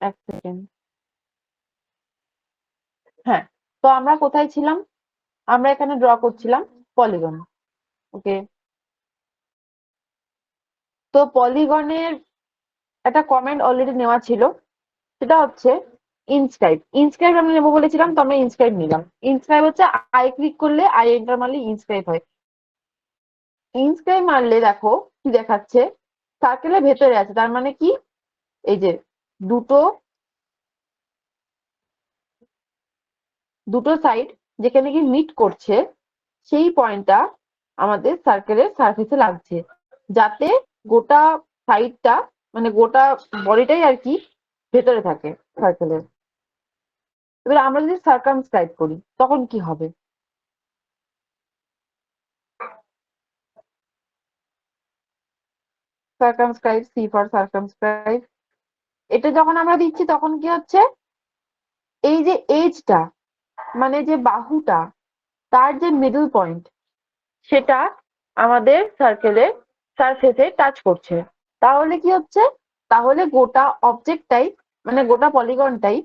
এক সেকেন্ড। হ্যাঁ, তো আমরা কোথায় ছিলাম? আমরা এখানে ড্র করছিলাম পলিগন। ওকে, তো পলিগনের একটা কমেন্ট অলরেডি নেওয়া ছিল, সেটা হচ্ছে ইনস্ক্রাইব। ইনস্ক্রাইব আমরা নেবো বলেছিলাম, তো আমরা ইনস্ক্রাইব নিলাম। ইনস্ক্রাইব হচ্ছে আই ক্লিক করলে, আই এন্টার মারলে ইনস্ক্রাইব হয়। ইনস্ক্রাইব মারলে দেখো কি দেখাচ্ছে, সার্কেলের ভেতরে আছে, তার মানে কি, এই যে দুটো দুটো সাইড যেখানে কি মিট করছে, সেই পয়েন্টটা আমাদের সার্কেলের সারফেসে লাগছে, যাতে গোটা সাইডটা, মানে গোটা বডিটাই আর কি ভেতরে থাকে সার্কেলের। এবার আমরা যদি সার্কামস্ক্রাইব করি তখন কি হবে? সার্কামস্ক্রাইব, সি ফর সার্কামস্ক্রাইব, এটা যখন আমরা দিচ্ছি তখন কি হচ্ছে, এই যে এজটা, মানে যে বাহুটা, তার যে মিডল পয়েন্ট, সেটা আমাদের সার্কেলের সারফেসে টাচ করছে। তাহলে কি হচ্ছে, তাহলে গোটা অবজেক্টটাই, মানে গোটা পলিগনটাই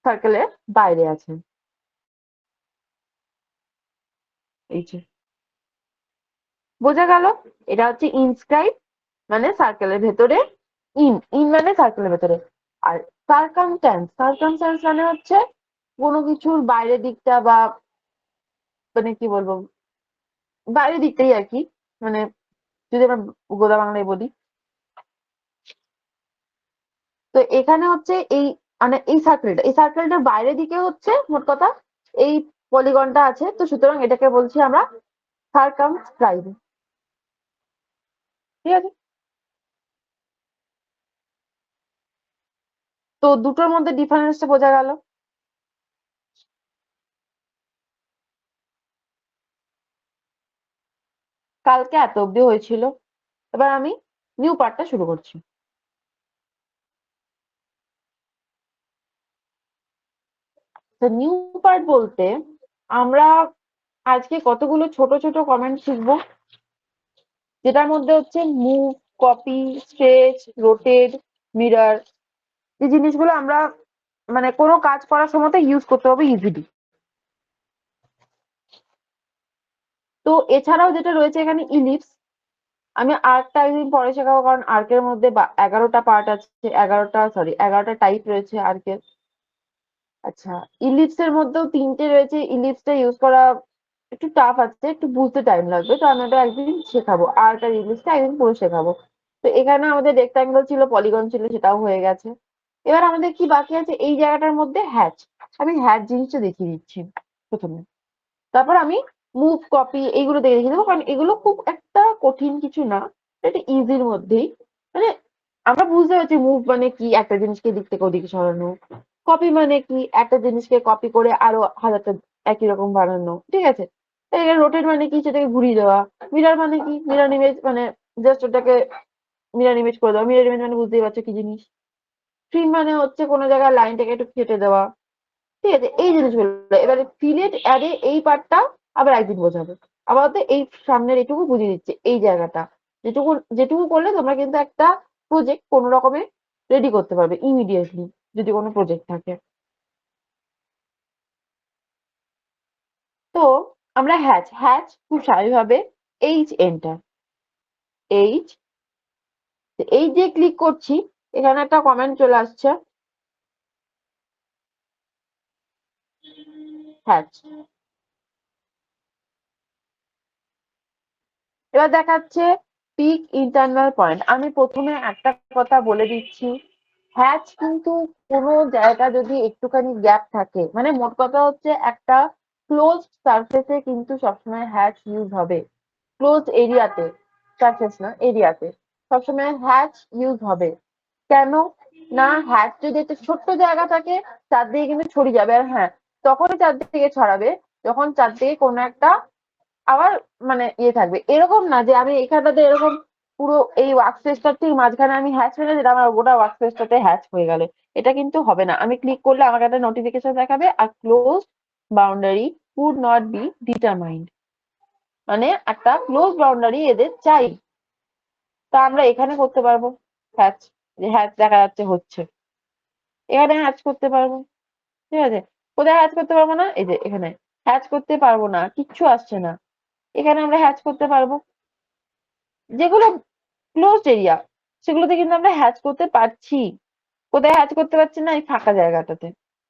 সার্কেলের বাইরে আছে। এই যে বোঝা গেল, এটা হচ্ছে ইনস্ক্রাইব, মানে সার্কেলের ভেতরে। ইন ইন মানে সার্কেলের ভেতরে। আর সার্কামট্যান্স, সার্কামট্যান্স মানে হচ্ছে কোনো কিছুর বাইরের দিকটা, বা মানে কি বলবো, বাইরের দিকটাই আর কি, মানে যদি আমরা গোদা বাংলায় বলি। তো এখানে হচ্ছে এই, মানে এই সার্কেলটার বাইরের দিকে হচ্ছে মোট কথা এই পলিগনটা আছে, তো সুতরাং এটাকে বলছি আমরা সার্কামস্ক্রাইব। ঠিক আছে, তো দুটোর মধ্যে ডিফারেন্সটা বোঝা গেল। কালকে এত অব্দি হয়েছিল, এবার আমি নিউ পার্টটা শুরু করছি। তো নিউ পার্ট বলতে আমরা আজকে কতগুলো ছোট ছোট কমেন্ট শিখবো, যেটার মধ্যে হচ্ছে move, copy, stretch, rotate, mirror, এই জিনিসগুলো আমরা মানে কোনো কাজ করার সময় ইউজ করতে হবে ইজিলি। তো এছাড়াও যেটা রয়েছে এখানে ইলিপস, আমি আর্কটা একদিন পরে শেখাবো, কারণ আর্কের মধ্যে 11টা পার্ট আছে, 11টা টাইপ রয়েছে আর্কের। আচ্ছা, ইলিপস এর মধ্যেও 3টে রয়েছে, ইলিপসটা ইউজ করা একটু টাফ আছে, একটু বুঝতে টাইম লাগবে, তো আমি ওটা একদিন শেখাবো, আর্ক আর ইলিপসটা একদিন পুরো শেখাবো। তো এখানে আমাদের রেক্টাঙ্গেল ছিল, পলিগন ছিল, সেটাও হয়ে গেছে। এবার আমাদের কি বাকি আছে, এই জায়গাটার মধ্যে হ্যাচ। আমি হ্যাচ জিনিসটা দেখিয়ে দিচ্ছি প্রথমে, তারপর আমি মুভ, কপি এইগুলো দেখে দেখিয়ে দেবো, কারণ এগুলো খুব একটা কঠিন কিছু না, এটা ইজির মধ্যেই। মানে আমরা বুঝতে পারছি মুভ মানে কি, একটা জিনিসকে দিক থেকে ওদিকে সরানো। কপি মানে কি, একটা জিনিসকে কপি করে আরো হাজারটা একই রকম বানানো, ঠিক আছে। রোটেট মানে কি, সেটাকে ঘুরিয়ে দেওয়া। মিরর মানে কি, মিরর ইমেজ মানে জাস্ট ওটাকে মিরর ইমেজ করে দেওয়া। মিরর ইমেজ মানে বুঝতেই পারছো কি জিনিস। ট্রিম মানে হচ্ছে কোনো জায়গায় লাইনটাকে একটু কেটে দেওয়া, ঠিক আছে, এই জিনিসগুলো। এবারে ফিলেট অ্যারে এই পার্টটা আবার একদিন বোঝাবে। আপাতত এই সামনের এটুকু বুঝিয়ে দিচ্ছে, এই জায়গাটা যেটুকু যেটুকু করলে তোমরা কিন্তু একটা প্রজেক্ট কোনো রকমে রেডি করতে পারবে ইমিডিয়েটলি, যদি কোনো প্রজেক্ট থাকে। তো আমরা হ্যাচ হ্যাচ খুব স্বাভাবিকভাবে এইচ এন্টার, এইচ, এই যে ক্লিক করছি, এখানে একটা কমেন্ট চলে আসছে, হ্যাচ। এবার দেখাচ্ছে পিক ইন্টারনাল পয়েন্ট। আমি প্রথমে একটা কথা বলে দিচ্ছি, হ্যাচ কিন্তু কোনো জায়গা যদি একটুখানি গ্যাপ থাকে, মানে মোট কথা হচ্ছে একটা ক্লোজ সারফেসে কিন্তু সবসময় হ্যাচ ইউজ হবে। ক্লোজ এরিয়াতে, সারফেস না এরিয়াতে, সবসময় হ্যাচ ইউজ হবে। কেন না, হ্যাচ যদি একটা ছোট্ট জায়গা থাকে, চারদিকে কিন্তু ছড়িয়ে যাবে। আর হ্যাঁ, তখনই চারদিকে ছড়াবে যখন চারদিকে কোনো একটা আবার মানে ইয়ে থাকবে। এরকম না যে আমি এখানটাতে এরকম পুরো এই ওয়ার্ক স্পেসটার ঠিক মাঝখানে আমি হ্যাচ মেরে দিলাম, আমার গোটা ওয়ার্ক স্পেসটাতে হ্যাচ হয়ে গেল। এটা কিন্তু হবে না। আমি ক্লিক করলে আমাকে একটা নোটিফিকেশন দেখাবে, আর close boundary could not be determined, মানে একটা ক্লোজ বাউন্ডারি এদের চাই। তা আমরা এখানে করতে পারবো হ্যাচ, যে হ্যাচ দেখা যাচ্ছে হচ্ছে। এখানে হ্যাচ করতে পারবো, ঠিক আছে? কোথায় হ্যাচ করতে পারবো না? এই যে এখানে হ্যাচ করতে পারবো না, কিচ্ছু আসছে না। এখানে আমরা হ্যাচ করতে পারবো। যেগুলো ক্লোজড এরিয়া সেগুলোতে কিন্তু আমরা হ্যাচ করতে পারছি। কোথায় হ্যাচ করতে পারছি না? এই ফাঁকা জায়গাটাতে।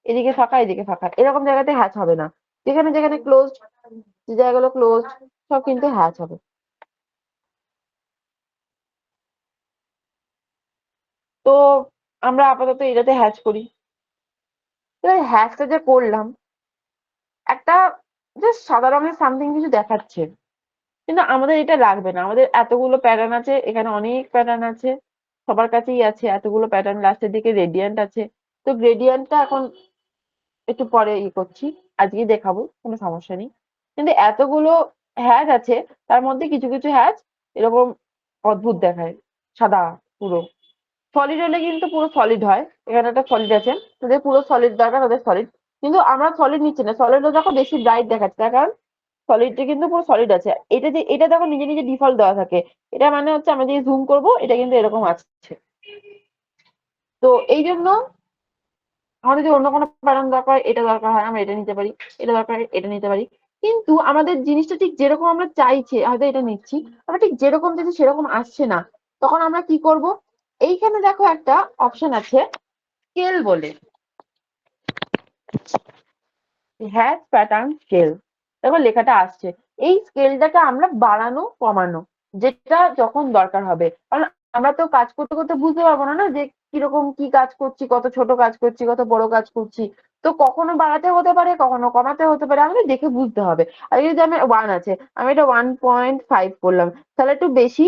এদিকে ফাঁকা, এদিকে ফাঁকা, এরকম জায়গাতে হ্যাচ হবে না। যেখানে যেখানে ক্লোজড, যে জায়গাগুলো ক্লোজড সব কিন্তু হ্যাচ হবে। তো আমরা আপাতত এটাতে হ্যাচ করি। এবার হ্যাচটা যে করলাম, একটা জাস্ট সাদা রঙের সামথিং কিছু দেখাচ্ছে, কিন্তু আমাদের এটা লাগবে না। আমাদের এতগুলো প্যাটার্ন আছে, এখানে অনেক প্যাটার্ন আছে, সবার কাছেই আছে এতগুলো প্যাটার্ন, লাস্টের দিকে গ্রেডিয়েন্ট আছে। তো গ্রেডিয়েন্টটা এখন একটু পরে করছি, আজকে দেখাবো, কোনো সমস্যা নেই। কিন্তু এতগুলো হ্যাচ আছে, তার মধ্যে কিছু কিছু হ্যাচ এরকম অদ্ভুত দেখায়, সাদা পুরো। সলিড হলে কিন্তু পুরো সলিড হয়। এখানে একটা সলিড আছে, তোদের পুরো সলিড দরকার, ওদের সলিড। কিন্তু আমরা সলিড নিচ্ছি না, সলিড দেখো বেশি ব্রাইট দেখাচ্ছে, তার কারণ সলিডটা কিন্তু পুরো সলিড আছে। এটা যে এটা দেখো নিজে নিজে ডিফল্ট দেওয়া থাকে, এটা মানে হচ্ছে আমরা যে জুম করব এটা কিন্তু এরকম আছে। তো এই জন্য আমাদের যদি অন্য কোনো প্যাটার্ন দরকার হয়, এটা দরকার হয়, আমরা এটা নিতে পারি, এটা দরকার হয়, এটা নিতে পারি। কিন্তু আমাদের জিনিসটা ঠিক যেরকম আমরা চাইছি, হয়তো এটা নিচ্ছি, আমরা ঠিক যেরকম যদি সেরকম আসছে না, তখন আমরা কি করব? এইখানে দেখো একটা অপশন আছে স্কেল বলে, হ্যাশ প্যাটার্ন স্কেল। দেখো লেখাটা আসছে। এই স্কেলটাকে আমরা বাড়ানো কমানো যেটা যখন দরকার হবে, কারণ আমরা তো কাজ করতে করতে বুঝতে পারবো না, না যে কিরকম কি কাজ করছি, কত ছোট কাজ করছি, কত বড় কাজ করছি। তো কখনো বাড়াতে হতে পারে, কখনো কমাতে হতে পারে, আমাদের দেখে বুঝতে হবে। আর এই যে আমার 1 আছে, আমি এটা 1.5 করলাম, তাহলে একটু বেশি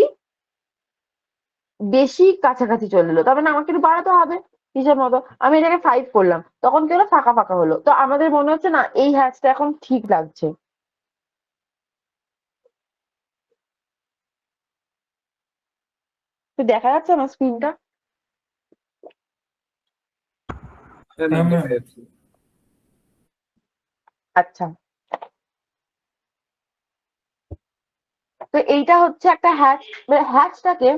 বেশি কাছাকাছি চলে এলো, তবে না আমাকে একটু বাড়াতে হবে হিসেব মতো। আমি এটাকে 5 করলাম, তখন কি হলো? ফাঁকা ফাঁকা হলো। তো আমাদের মনে হচ্ছে না এই হ্যাচটা এখন ঠিক লাগছে। তো দেখা যাচ্ছে আমার স্ক্রিনটা? হ্যাঁ ম্যাম, দেখা যাচ্ছে। আচ্ছা, তো এইটা হচ্ছে একটা হ্যাচ। হ্যাচটাকে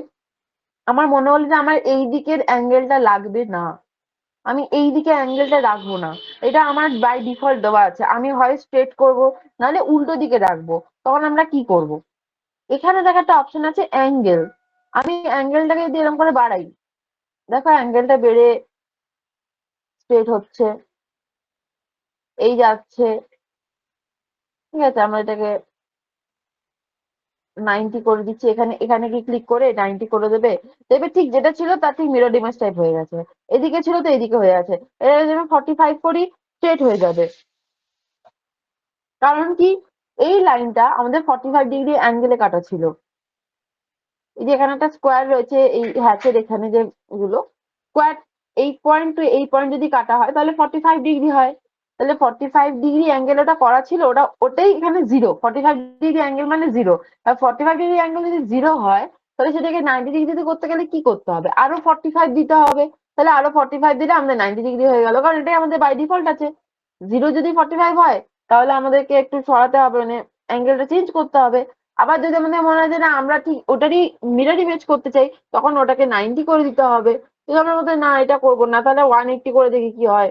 আমার মনে হলো যে আমার এই দিকের অ্যাঙ্গেলটা লাগবে না, আমি এই দিকে অ্যাঙ্গেলটা রাখবো না। এটা আমার বাই ডিফল্ট দেওয়া আছে, আমি হয় স্ট্রেট করব, নাহলে উল্টো দিকে রাখবো। তখন আমরা কি করব? এখানে দেখো একটা অপশন আছে অ্যাঙ্গেল। আমি অ্যাঙ্গেলটাকে যদি এরকম করে বাড়াই, দেখো অ্যাঙ্গেলটা বেড়ে স্ট্রেট হচ্ছে, এই যাচ্ছে, ঠিক আছে? আমরা এটাকে 90 করে দিচ্ছি। এখানে এখানে কি ক্লিক করে 90 করে দেবে, দেখবে ঠিক যেটা ছিল তার ঠিক মিরর ইমেজ টাইপ হয়ে গেছে। এদিকে ছিল তো এদিকে হয়ে আছে। এটা যদি আমি 45 করি, স্ট্রেট হয়ে যাবে। কারণ কি? এই লাইনটা আমাদের 45 ডিগ্রি অ্যাঙ্গেলে কাটা ছিল। এই যে এখানে একটা স্কোয়ার রয়েছে এই হ্যাচের এখানে, যে গুলো স্কোয়ার, এই পয়েন্ট টু এই পয়েন্ট যদি কাটা হয় তাহলে 45 ডিগ্রি হয়। তাহলে 45 ডিগ্রি অ্যাঙ্গেল ওটা করা ছিল, ওটা ওটাই এখানে জিরো। 45 ডিগ্রি অ্যাঙ্গেল মানে জিরো। আর 45 ডিগ্রি অ্যাঙ্গেল যদি জিরো হয়, তাহলে সেটাকে 90 ডিগ্রিতে করতে গেলে কি করতে হবে? আরো 45 দিতে হবে। তাহলে আরো 45 দিলে আমাদের 90 ডিগ্রি হয়ে গেল, কারণ এটাই আমাদের বাই ডিফল্ট আছে। জিরো যদি 45 হয়, তাহলে আমাদেরকে একটু সরাতে হবে, মানে অ্যাঙ্গেলটা চেঞ্জ করতে হবে। আবার যদি আমাদের মনে হয় যে না আমরা ঠিক ওটারই মিরর ইমেজ করতে চাই, তখন ওটাকে 90 করে দিতে হবে। যদি আমার মধ্যে না এটা করবো না, তাহলে 180 করে দেখি কি হয়।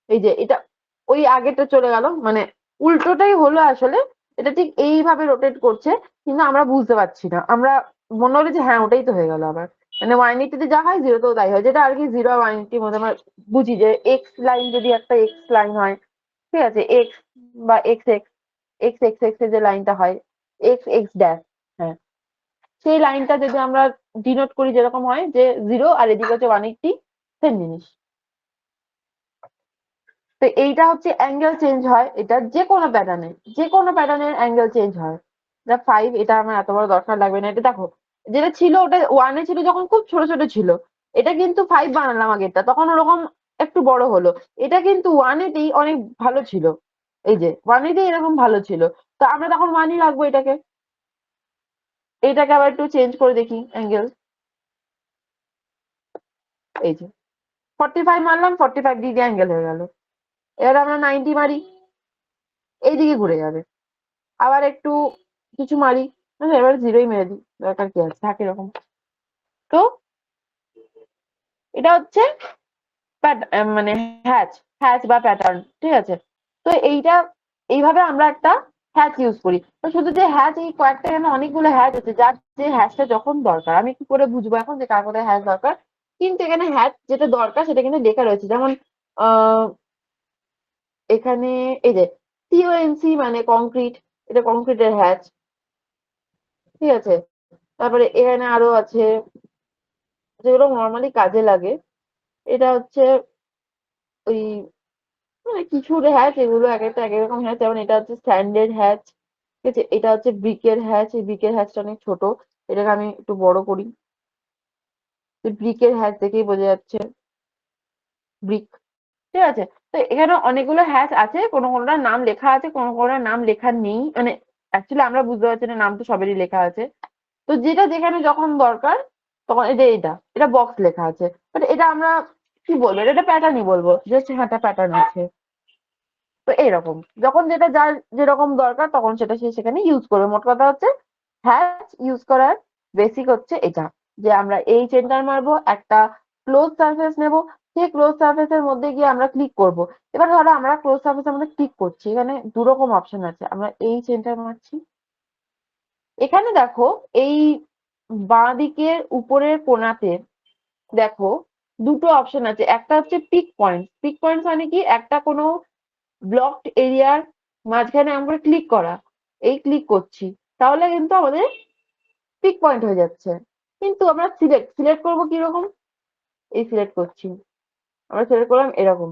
এই যে এটা ওই আগেরটা চলে গেল, মানে উল্টোটাই হলো আসলে। এটা ঠিক এইভাবে রোটেট করছে, কিন্তু আমরা বুঝতে পারছি না। আমরা মনে হলো যে হ্যাঁ ওটাই তো হয়ে গেল আবার। মানে 180 তে যা হয় 0 তেও তাই হয়, যেটা আর কি 0 আর 180 মধ্যে আমরা বুঝি যে এক্স লাইন যদি একটা এক্স লাইন হয়, ঠিক আছে, এক্স বা x x, x x x এর যে লাইনটা হয়, এক্স এক্স ড্যাশ, হ্যাঁ, সেই লাইনটা যদি আমরা ডিনোট করি যেরকম হয় যে 0 আর এদিকে হচ্ছে 180, সেম জিনিস। তো এইটা হচ্ছে অ্যাঙ্গেল চেঞ্জ হয়, এটা যে কোনো প্যাটার্নে, যে কোনো প্যাটার্নের অ্যাঙ্গেল চেঞ্জ হয়। এটা 5, এটা আমার এত বড় দরকার লাগবে না। এটা দেখো যেটা ছিল ওটা 1 এ ছিল যখন খুব ছোট ছোট ছিল, এটা কিন্তু 5 বানালাম আগেরটা, তখন ওরকম একটু বড় হলো। এটা কিন্তু 1 এতেই অনেক ভালো ছিল। এই যে 1 এতেই এরকম ভালো ছিল, তো আমরা তখন 1 ই রাখবো এটাকে। এটাকে আবার একটু চেঞ্জ করে দেখি অ্যাঙ্গেল। এই যে 45 মারলাম, 45 ডিগ্রি অ্যাঙ্গেল হয়ে গেল। এবার আমরা 90 মারি, এইদিকে ঘুরে যাবে। আবার একটু কিছু মারি, আচ্ছা এবার 0ই মেরে দিই, দরকার কি আছে, থাকে এরকম। তো এটা হচ্ছে মানে হ্যাচ হ্যাচ বা প্যাটার্ন, ঠিক আছে। তো এইভাবে আমরা একটা হ্যাচ ইউজ করি। তো শুধু যে হ্যাচ, এই কয়েকটা এখানে অনেকগুলো হ্যাচ আছে, যার যে হ্যাচটা যখন দরকার, আমি কি করে বুঝবো এখন যে কার কোথায় হ্যাচ দরকার? কিন্তু এখানে হ্যাচ যেটা দরকার সেটা কিন্তু লেখা রয়েছে, যেমন আহ এখানে এই যে সিওএনসি মানে কংক্রিট, এটা কংক্রিটের হ্যাচ, ঠিক আছে। তারপরে এখানে আরো আছে যেগুলো নর্মালি কাজে লাগে, এটা হচ্ছে ওই মানে কিছু হ্যাচ, এগুলো এক একটা এক এক রকম হ্যাচ। যেমন এটা হচ্ছে স্ট্যান্ডার্ড হ্যাচ, ঠিক আছে। এটা হচ্ছে ব্রিকের হ্যাচ, এই ব্রিকের হ্যাচটা অনেক ছোট, এটাকে আমি একটু বড় করি। ব্রিকের হ্যাচ দেখেই বোঝা যাচ্ছে ব্রিক, ঠিক আছে। তো এখানে অনেকগুলো হ্যাচ আছে, কোনো কোনোটার নাম লেখা আছে, কোনো কোনোটার নাম লেখা নেই, মানে অ্যাকচুয়ালি আমরা বুঝতে পারছি না, নাম তো সবেরই লেখা আছে। তো যেটা যেখানে যখন দরকার তখন এটা বক্স লেখা আছে, বাট এটা আমরা কি বলবো, এটা প্যাটার্নই বলবো, জাস্ট হ্যাঁ একটা প্যাটার্ন আছে। তো এইরকম যখন যেটা যার যেরকম দরকার তখন সেটা সে সেখানে ইউজ করবে। মোট কথা হচ্ছে হ্যাশ ইউজ করার বেসিক হচ্ছে এটা, যে আমরা এই সেন্টার মারবো, একটা ক্লোজ সারফেস নেব, সেই ক্লোজ সারফেস এর মধ্যে গিয়ে আমরা ক্লিক করব। এবার ধরো আমরা ক্লোজ সারফেস এর মধ্যে ক্লিক করছি, এখানে দু রকম অপশন আছে, আমরা এই সেন্টার মারছি। এখানে দেখো এই বাঁ দিকের উপরের কোণাতে দেখো দুটো অপশন আছে, একটা হচ্ছে পিক পয়েন্ট। পিক পয়েন্ট মানে কি, একটা কোনো ব্লকড এরিয়ার মাঝখানে আমরা ক্লিক করা, এই ক্লিক করছি তাহলে কিন্তু আমাদের পিক পয়েন্ট হয়ে যাচ্ছে। কিন্তু আমরা সিলেক্ট করবো কিরকম, এই সিলেক্ট করছি, আমরা সিলেক্ট করলাম এরকম,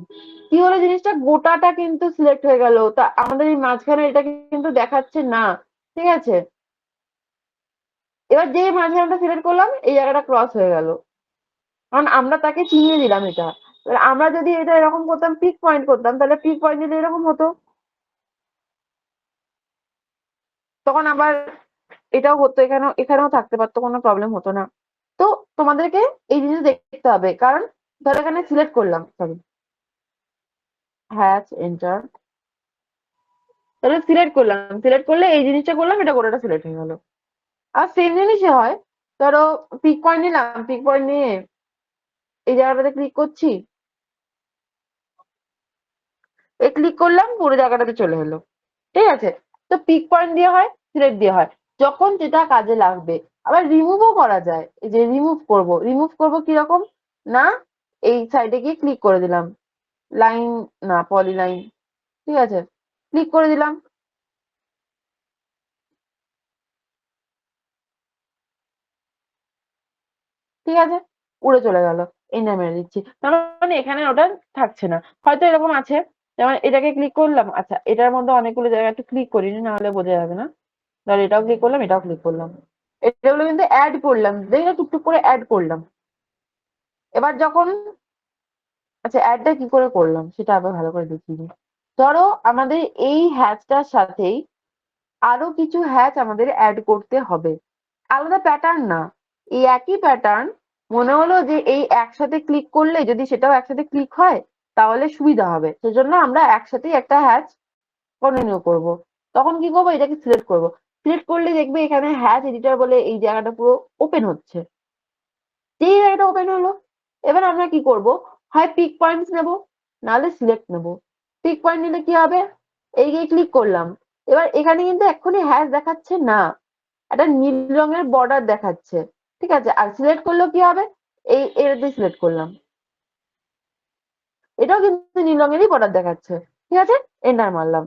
কি হলো জিনিসটা গোটাটা কিন্তু সিলেক্ট হয়ে গেল, তা আমাদের এই মাঝখানে এটা কিন্তু দেখাচ্ছে না, ঠিক আছে। এবার যে মাঝখানটা সিলেক্ট করলাম এই জায়গাটা ক্রস হয়ে গেল, কারণ আমরা তাকে চিনিয়ে দিলাম এটা। এবার আমরা যদি এটা এরকম করতাম, পিক পয়েন্ট করতাম, তাহলে পিক পয়েন্ট যদি এরকম হতো, তখন আবার এটাও হতো, এখানেও থাকতে পারতো, কোনো প্রবলেম হতো না। তো তোমাদেরকে এই জিনিস দেখতে হবে, কারণ ধরো এখানে সিলেক্ট করলাম, সরি হ্যাচ এন্টার, তাহলে সিলেক্ট করলাম, সিলেক্ট করলে এই জিনিসটা করলাম, এটা গোটাটা সিলেক্ট হয়ে গেল। আর সেম জিনিসই হয়, ধরো পিক পয়েন্ট নিলাম, পিক পয়েন্ট নিয়ে এই জায়গাটাতে ক্লিক করছি, এই ক্লিক করলাম, পুরো জায়গাটাতে চলে এলো, ঠিক আছে। তো পিক পয়েন্ট দিয়ে হয়, সিলেক্ট দিয়ে হয়, যখন যেটা কাজে লাগবে। আবার রিমুভও করা যায়, এই যে রিমুভ করব কিরকম, না এই সাইডে গিয়ে ক্লিক করে দিলাম, লাইন না পলিলাইন, ঠিক আছে, ক্লিক করে দিলাম, ঠিক আছে, উড়ে চলে গেল, এন্টার মেরে দিচ্ছি, তার মানে এখানে ওটা থাকছে না। হয়তো এরকম আছে, যেমন এটাকে ক্লিক করলাম, আচ্ছা এটার মধ্যে অনেকগুলো জায়গা একটু ক্লিক করিনি, না হলে বোঝা যাবে না। ধর এটাও ক্লিক করলাম, এটাও ক্লিক করলাম, এগুলো কিন্তু অ্যাড করলাম, দেখি না টুকটুক করে অ্যাড করলাম। এবার যখন, আচ্ছা অ্যাডটা কি করে করলাম সেটা আবার ভালো করে দেখিয়ে দিই। ধরো আমাদের এই হ্যাচটার সাথেই আরো কিছু হ্যাচ আমাদের অ্যাড করতে হবে, আলাদা প্যাটার্ন না, এই একই প্যাটার্ন। মনে হলো যে এই একসাথে ক্লিক করলে যদি সেটাও একসাথে ক্লিক হয় তাহলে সুবিধা হবে, সেজন্য আমরা একসাথেই একটা হ্যাচ কন্টিনিউ করব। তখন কি করবো, এটাকে সিলেক্ট করব, সিলেক্ট করলে দেখবে এখানে হ্যাচ এডিটর বলে এই জায়গাটা পুরো ওপেন হচ্ছে, যেই জায়গাটা ওপেন হলো। এবার আমরা কি করব, হয় পিক পয়েন্টস নেব, নাহলে সিলেক্ট নেব। পিক পয়েন্ট নিলে কি হবে, এই গিয়ে ক্লিক করলাম, এবার এখানে কিন্তু এক্ষুনি হ্যাশ দেখাচ্ছে না, একটা নীল রঙের বর্ডার দেখাচ্ছে, ঠিক আছে। আর সিলেক্ট করলেও কি হবে, এটা দিয়ে সিলেক্ট করলাম, এটাও কিন্তু নীল রঙেরই বর্ডার দেখাচ্ছে, ঠিক আছে। এন্টার মারলাম,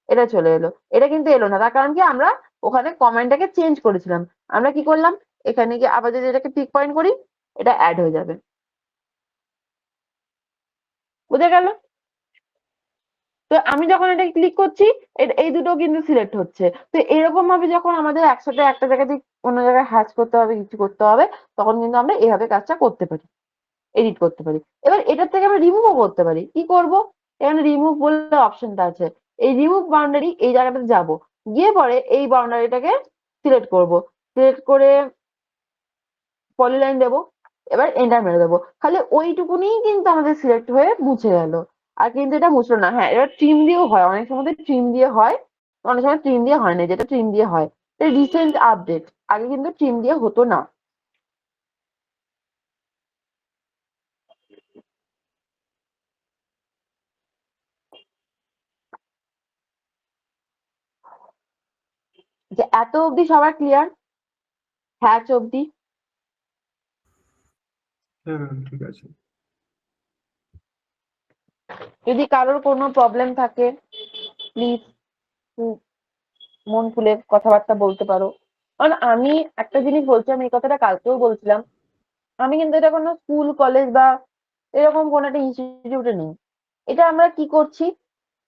এটা চলে এলো। এটা কিন্তু এলো না, তার কারণ কি, আমরা ওখানে কমেন্টটাকে চেঞ্জ করেছিলাম। আমরা কি করলাম, এখানে গিয়ে আবার যদি এটাকে পিক পয়েন্ট করি, এটা অ্যাড হয়ে যাবে, বুঝে গেল। তো আমি যখন এটা ক্লিক করছি, এই দুটো কিন্তু সিলেক্ট হচ্ছে। তো এরকম ভাবে যখন আমাদের একসাথে একটা জায়গা থেকে অন্য জায়গায় হ্যাচ করতে হবে, কিছু করতে হবে, তখন কিন্তু আমরা এভাবে কাজটা করতে পারি, এডিট করতে পারি। এবার এটার থেকে আমরা রিমুভও করতে পারি, কি করব, এখানে রিমুভ বলে অপশনটা আছে, এই রিমুভ বাউন্ডারি এই জায়গাটাতে যাব, গিয়ে পরে এই বাউন্ডারিটাকে সিলেক্ট করব, সিলেক্ট করে পলিলাইন দেবো, এবার এন্টার মেরে দেবো, খালি ওইটুকুনি কিন্তু আমাদের সিলেক্ট হয়ে মুছে গেল। আর কিন্তু এটা মুছলো না, হ্যাঁ এবার ট্রিম দিয়েও হয়, অনেক সময় ট্রিম দিয়ে হয়, অনেক সময় ট্রিম দিয়ে হয় না, যেটা ট্রিম দিয়ে হয় রিসেন্ট আপডেট, আগে কিন্তু ট্রিম দিয়ে হতো না। যে এত অবধি সবার ক্লিয়ার? হ্যাচ অবধি? হ্যাঁ ম্যাম ঠিক আছে। যদি কারোর কোনো প্রবলেম থাকে প্লিজ মন খুলে কথাবার্তা বলতে পারো। কারণ আমি একটা জিনিস বলছি, আমি এই কথাটা কালকেও বলছিলাম, আমি কিন্তু এটা কোনো স্কুল কলেজ বা এরকম কোনো একটা ইনস্টিটিউটে নেই। এটা আমরা কি করছি,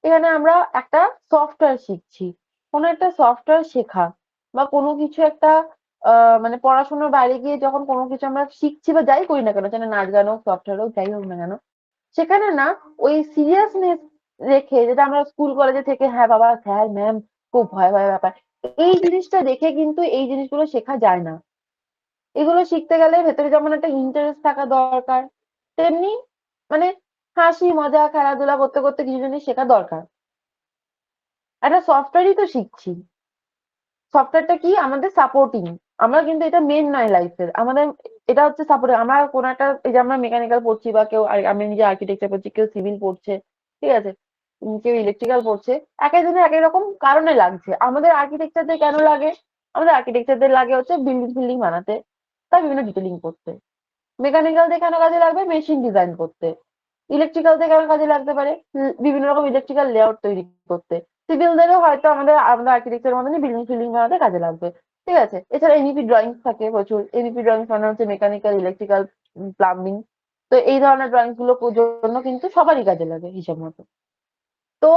এখানে আমরা একটা সফটওয়্যার শিখছি। কোনো একটা সফটওয়্যার শেখা বা কোনো কিছু একটা মানে পড়াশোনার বাইরে গিয়ে যখন কোনো কিছু আমরা শিখছি বা যাই করি না কেন, সেটা নাচ গান হোক, সফটওয়্যার হোক, যাই হোক না কেন, সেখানে না ওই সিরিয়াসনেস রেখে, যেটা আমরা স্কুল কলেজে থেকে হ্যাঁ বাবা স্যার ম্যাম খুব ভয় ভয় ব্যাপার, এই জিনিসটা দেখে কিন্তু এই জিনিসগুলো শেখা যায় না। এগুলো শিখতে গেলে ভেতরে যেমন একটা ইন্টারেস্ট থাকা দরকার, তেমনি মানে হাসি মজা খেলাধুলা করতে করতে কিছু জিনিস শেখা দরকার। একটা সফটওয়্যারই তো শিখছি। সফটওয়্যারটা কি আমাদের সাপোর্টিং, আমরা কিন্তু এটা মেন নয় লাইফের আমাদের, এটা হচ্ছে সাপোর্টিং। আমরা কোনো একটা, এই যে আমরা মেকানিক্যাল পড়ছি বা কেউ আমি নিজে আর্কিটেকচার পড়ছি, কেউ সিভিল পড়ছে, ঠিক আছে, কেউ ইলেকট্রিক্যাল পড়ছে, এক একজনের এক এক রকম কারণে লাগছে। আমাদের আর্কিটেকচারদের কেন লাগে? আমাদের আর্কিটেকচারদের লাগে হচ্ছে বিল্ডিং ফিল্ডিং বানাতে, তার বিভিন্ন ডিটেলিং করতে। মেকানিক্যালদের কেন কাজে লাগবে? মেশিন ডিজাইন করতে। ইলেকট্রিক্যালদের কেন কাজে লাগতে পারে? বিভিন্ন রকম ইলেকট্রিক্যাল লেআউট তৈরি করতে। সিভিলদেরও হয়তো আমাদের আমাদের আর্কিটেকচারের মতনই বিল্ডিং ফিল্ডিং বানাতে কাজে লাগবে। ঠিক আছে? এছাড়া এনইপি ড্রয়িংস থাকে প্রচুর। এনইপি ড্রয়িংস মানে হচ্ছে মেকানিক্যাল, ইলেকট্রিক্যাল, প্লাম্বিং। তো এই ধরনের ড্রয়িংস গুলো জন্য কিন্তু সবারই কাজে লাগে হিসাব মতো। তো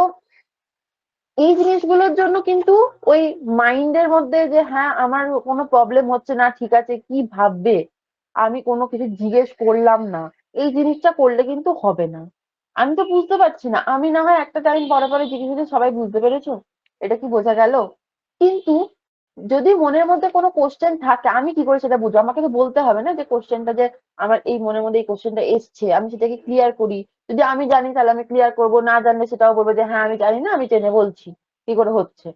এই জিনিসগুলোর জন্য কিন্তু ওই মাইন্ডের মধ্যে যে হ্যাঁ আমার কোনো প্রবলেম হচ্ছে না, ঠিক আছে কি ভাববে, আমি কোনো কিছু জিজ্ঞেস করলাম না, এই জিনিসটা করলে কিন্তু হবে না। আমি তো বুঝতে পারছি না, আমি না হয় একটা টাইম পরে পরে জিজ্ঞেস করি, সবাই বুঝতে পেরেছো, এটা কি বোঝা গেল? কিন্তু যদি মনের মধ্যে কোনো কোশ্চেন থাকে, আমি কি করে সেটা বুঝবো? আমাকে তো বলতে হবে না যে কোশ্চেনটা, যে আমার এই মনের মধ্যে এই কোশ্চেনটা এসছে, আমি সেটাকে ক্লিয়ার করি। যদি আমি জানি তাহলে আমি ক্লিয়ার করবো, না জানলে সেটাও বলবো যে হ্যাঁ আমি জানি না, আমি জেনে বলছি কি করে হচ্ছে।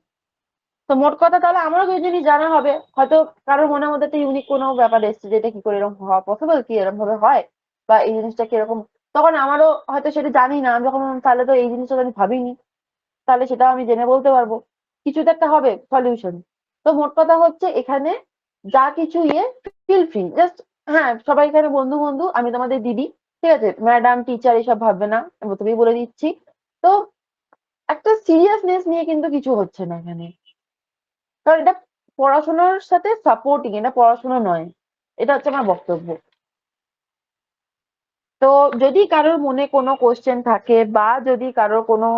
তো মোট কথা তাহলে আমারও কিছু জিনিস জানা হবে। হয়তো কারোর মনের মধ্যে একটা ইউনিক কোনো ব্যাপার এসছে, যেটা কি করে এরকম হওয়া পসিবল, কি এরকম ভাবে হয়, বা এই জিনিসটা কিরকম, তখন আমারও হয়তো সেটা জানি না, আমি যখন তাহলে তো এই জিনিসটা তো আমি ভাবিনি, তাহলে সেটাও আমি জেনে বলতে পারবো। কিছু তো একটা হবে সলিউশন। তো মোট কথা হচ্ছে এখানে যা কিছু ফিল ফ্রি, জাস্ট হ্যাঁ সবাই এখানে বন্ধু বন্ধু, আমি তোমাদের দিদি, ঠিক আছে, ম্যাডাম টিচার এসব ভাববে না, আমি প্রথমেই বলে দিচ্ছি। তো একটা সিরিয়াসনেস নিয়ে কিন্তু কিছু হচ্ছে না এখানে, কারণ এটা পড়াশোনার সাথে সাপোর্টিং, এটা পড়াশোনা নয়। এটা হচ্ছে আমার বক্তব্য। তো যদি কারোর মনে কোনো কোশ্চেন থাকে বা যদি কারোর কোনো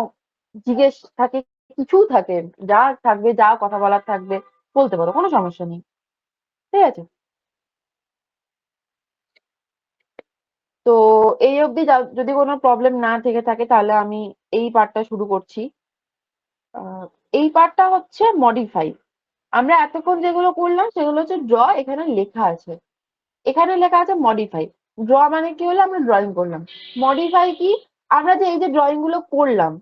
জিজ্ঞেস থাকে, কিছু থাকে, যা থাকবে, যা কথা বলার থাকবে, বলতে পারো, কোনো সমস্যা নেই। ঠিক আছে? তো এই অবধি যদি কোনো প্রবলেম না থেকে থাকে তাহলে আমি এই পার্টটা শুরু করছি। এই পার্টটা হচ্ছে মডিফাই। আমরা এতক্ষণ যেগুলো করলাম সেগুলো হচ্ছে ড্র, এখানে লেখা আছে, এখানে লেখা আছে মডিফাই। ড্র মানে কি হলো, আমরা ড্রয়িং করলাম। মডিফাই কি? আমরা যে এই যে ড্রয়িং গুলো করলাম,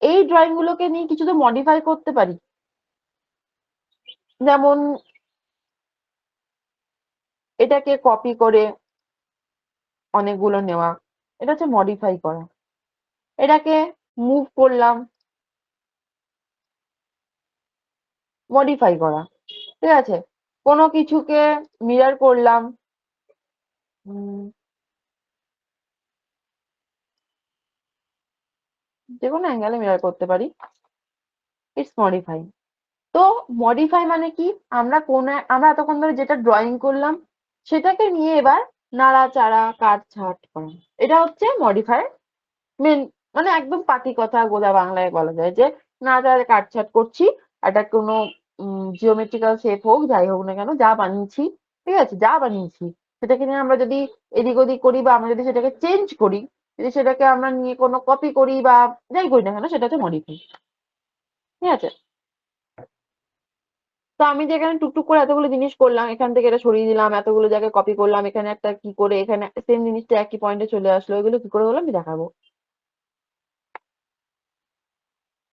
এই ড্রয়িং গুলোকে নিয়ে কিছু তো মডিফাই করতে পারি। যেমন এটাকে কপি করে অনেকগুলো নেওয়া, এটা হচ্ছে মডিফাই করা। এটাকে মুভ করলাম, মডিফাই করা। ঠিক আছে? কোনো কিছুকে মিরর করলাম, যে কোনো অ্যাঙ্গেলে মিরর করতে পারি, ইটস মডিফাই। তো মডিফাই মানে কি? আমরা এতক্ষণ ধরে যেটা ড্রয়িং করলাম সেটাকে নিয়ে এবার নাড়াচাড়া কাটছাঁট করা, এটা হচ্ছে মডিফাই মেন। মানে একদম পাতি কথা গোদা বাংলায় বলা যায় যে নাড়াচাড়া কাটছাঁট করছি। একটা কোনো জিওমেট্রিক্যাল শেপ হোক, যাই হোক না কেন, যা বানিয়েছি, ঠিক আছে, যা বানিয়েছি সেটাকে নিয়ে আমরা যদি এদিক ওদিক করি, বা আমরা যদি সেটাকে চেঞ্জ করি, যদি সেটাকে আমরা নিয়ে কোনো কপি করি বা যাই করি না কেন, সেটা হচ্ছে মডিফাই। ঠিক আছে? তো আমি যে এখানে টুকটুক করে এতগুলো জিনিস করলাম, এখান থেকে এটা সরিয়ে দিলাম, এতগুলো জায়গায় কপি করলাম, এখানে একটা কি করে এখানে সেম জিনিসটা একই পয়েন্টে চলে আসলো, এগুলো কি করে হলো আমি দেখাবো।